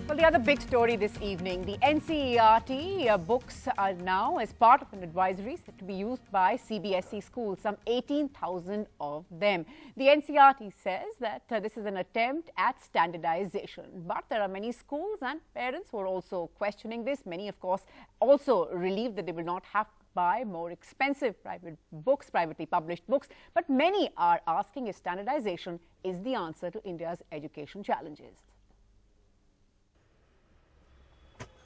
Well, the other big story this evening, the NCERT books are now, as part of an advisory, set to be used by CBSE schools, some 18,000 of them. The NCERT says that this is an attempt at standardization. But there are many schools and parents who are also questioning this. Many, of course, also relieved that they will not have to buy more expensive private books, privately published books. But many are asking if standardization is the answer to India's education challenges.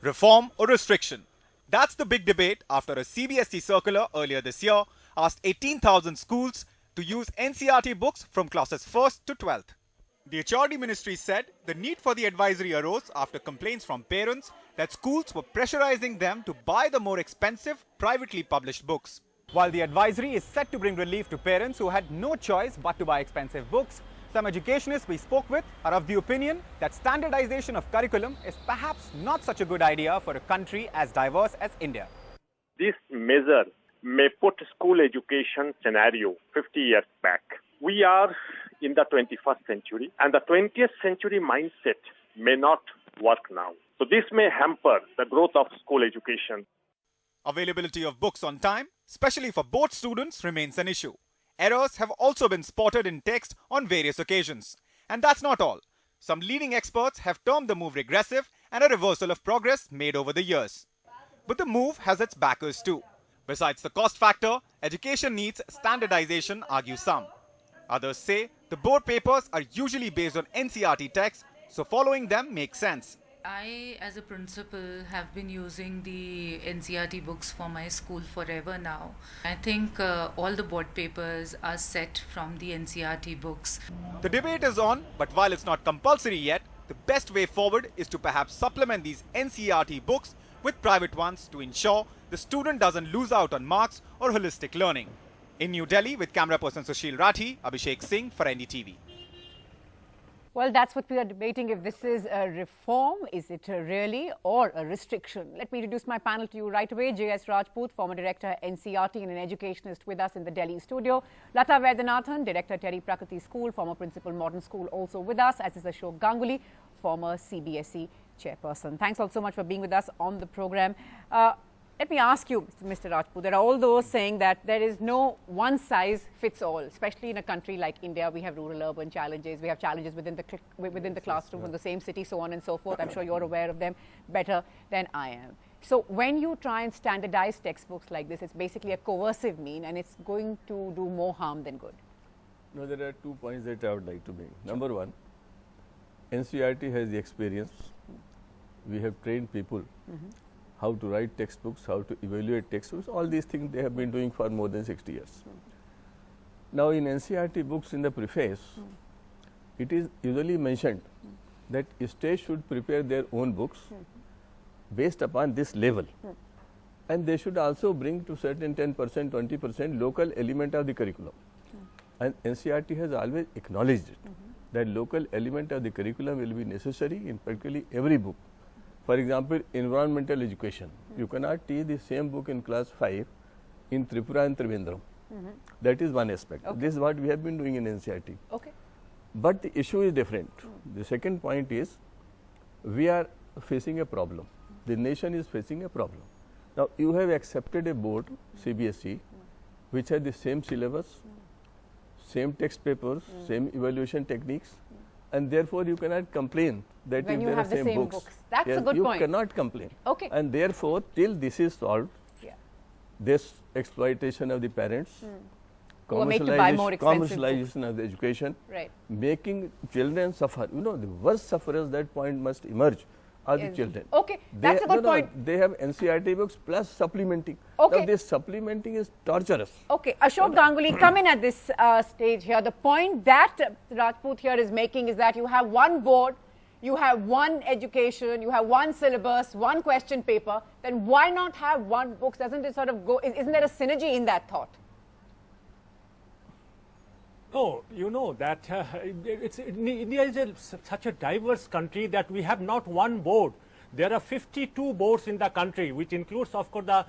Reform or restriction? That's the big debate after a CBSE circular earlier this year asked 18,000 schools to use NCERT books from classes 1st to 12th. The HRD ministry said the need for the advisory arose after complaints from parents that schools were pressurizing them to buy the more expensive privately published books. While the advisory is set to bring relief to parents who had no choice but to buy expensive books, some educationists we spoke with are of the opinion that standardization of curriculum is perhaps not such a good idea for a country as diverse as India. This measure may put school education scenario 50 years back. We are in the 21st century and the 20th century mindset may not work now. So this may hamper the growth of school education. Availability of books on time, especially for board students, remains an issue. Errors have also been spotted in text on various occasions. And that's not all. Some leading experts have termed the move regressive and a reversal of progress made over the years. But the move has its backers too. Besides the cost factor, education needs standardization, argue some. Others say the board papers are usually based on NCERT texts, so following them makes sense. I, as a principal, have been using the NCERT books for my school forever now. I think all the board papers are set from the NCERT books. The debate is on, but while it's not compulsory yet, the best way forward is to perhaps supplement these NCERT books with private ones to ensure the student doesn't lose out on marks or holistic learning. In New Delhi, with camera person Sushil Rathi, Abhishek Singh for NDTV. Well, that's what we are debating, if this is a reform, is it really, or a restriction? Let me introduce my panel to you right away. J.S. Rajput, former director NCERT and an educationist with us in the Delhi studio. Lata Vaidyanathan, director Terry Prakriti School, former principal Modern School, also with us, as is Ashok Ganguly, former CBSE chairperson. Thanks all so much for being with us on the program. Let me ask you, Mr. Rajput, there are all those saying that there is no one size fits all, especially in a country like India. We have rural-urban challenges, we have challenges within the classroom in the same city, so on and so forth. I'm sure you're aware of them better than I am. So when you try and standardize textbooks like this, it's basically a coercive mean and it's going to do more harm than good. No, there are 2 points that I would like to make. Number one, NCERT has the experience. We have trained people. How to write textbooks, how to evaluate textbooks, all these things they have been doing for more than 60 years. Now in NCERT books in the preface, it is usually mentioned that states should prepare their own books based upon this level. And they should also bring to certain 10%, 20% local element of the curriculum. And NCERT has always acknowledged it, that local element of the curriculum will be necessary in practically every book. For example, environmental education. You cannot teach the same book in class 5 in Tripura and Trivandrum. That is one aspect. Okay. This is what we have been doing in NCERT. Okay. But the issue is different. The second point is, we are facing a problem. The nation is facing a problem. Now, you have accepted a board, CBSE, which has the same syllabus, same text papers, same evaluation techniques, and therefore you cannot complain that When if you there are have the same same books. That's a good you point. You cannot complain. Okay. And therefore, till this is solved, this exploitation of the parents, Who are made to buy more expensive commercialization of the education, Right. making children suffer. You know, the worst sufferers, that point must emerge, are the children. Okay, that's a good point. They have NCERT books plus supplementing. Okay. Now, this supplementing is torturous. Okay, Ashok Ganguly, come in at this stage here. The point that Rajput here is making is that you have one board, you have one education, you have one syllabus, one question paper, then why not have one book? Doesn't it sort of go, isn't there a synergy in that thought? No, you know that India is such a diverse country that we have not one board. There are 52 boards in the country, which includes, of course, the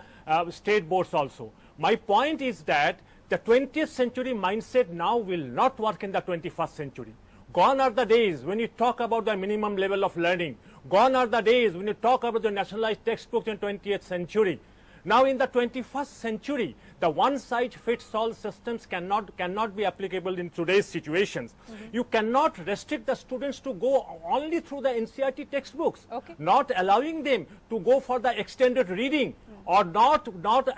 state boards also. My point is that the 20th century mindset now will not work in the 21st century. Gone are the days when you talk about the minimum level of learning, Gone are the days when you talk about the nationalized textbooks in 20th century. Now in the 21st century, the one-size-fits-all systems cannot be applicable in today's situations. You cannot restrict the students to go only through the NCERT textbooks, not allowing them to go for the extended reading, or not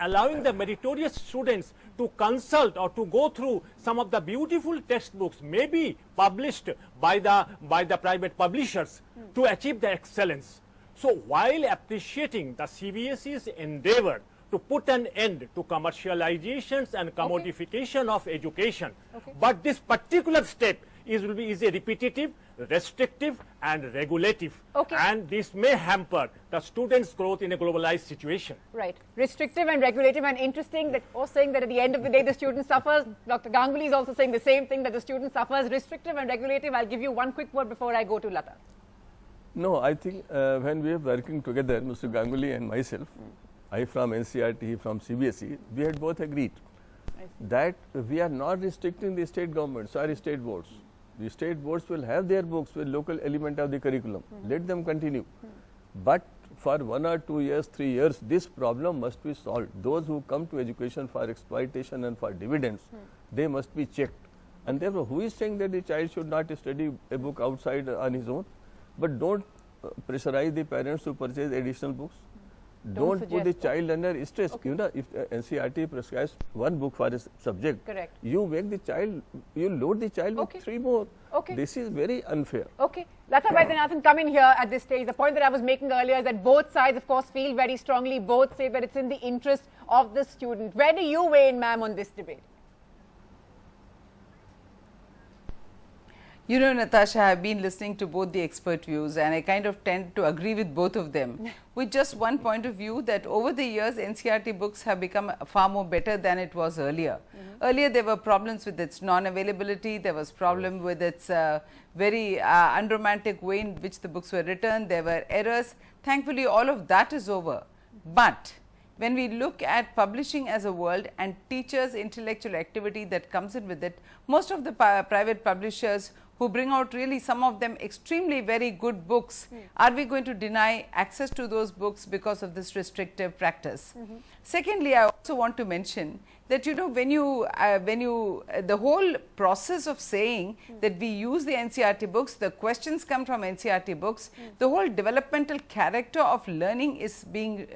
allowing the meritorious students to consult or to go through some of the beautiful textbooks maybe published by the private publishers to achieve the excellence. So while appreciating the CBSE's endeavor to put an end to commercializations and commodification of education, but this particular step is a repetitive, restrictive and regulative, and this may hamper the students' growth in a globalized situation. Right. Restrictive and regulative, and interesting that saying that at the end of the day the student suffers. Dr. Ganguly is also saying the same thing, that the student suffers. Restrictive and regulative. I'll give you one quick word before I go to Lata. No, I think when we are working together, Mr. Ganguly and myself, I from NCERT, he from CBSE, we had both agreed that we are not restricting the state governments or state boards. The state boards will have their books with local element of the curriculum. Let them continue. But for 1 or 2 years, 3 years, this problem must be solved. Those who come to education for exploitation and for dividends, they must be checked. And therefore, who is saying that the child should not study a book outside on his own? But don't pressurize the parents to purchase additional books. Don't put the child under stress. You know, if NCERT prescribes one book for a subject, you make the child, you load the child with 3 more. This is very unfair. Lata Vaidyanathan, come in here at this stage. The point that I was making earlier is that both sides, of course, feel very strongly. Both say that it's in the interest of the student. Where do you weigh in, ma'am, on this debate? You know, Natasha, I've been listening to both the expert views and I kind of tend to agree with both of them with just one point of view, that over the years NCERT books have become far more better than it was earlier. Earlier there were problems with its non-availability, there was problem with its very unromantic way in which the books were written, there were errors. Thankfully all of that is over. But when we look at publishing as a world and teachers' intellectual activity that comes in with it, most of the private publishers who bring out really some of them extremely very good books, are we going to deny access to those books because of this restrictive practice? Secondly, I also want to mention that, you know, when you the whole process of saying that we use the NCERT books, the questions come from NCERT books, the whole developmental character of learning is being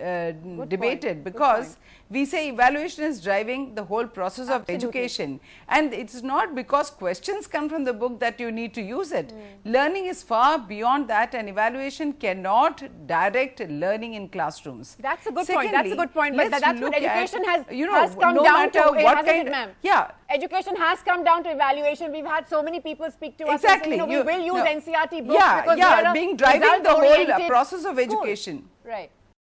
debated, because we say evaluation is driving the whole process of education, and it's not because questions come from the book that you need to use it. Learning is far beyond that, and evaluation cannot direct learning in classrooms. That's a good point. That's a good point. But that's what education has, you know, has come no down to, what kind, ma'am? Yeah. Education has come down to evaluation. We've had so many people speak to us and say, you know, we will use NCERT books because being driving the whole process of education. Right.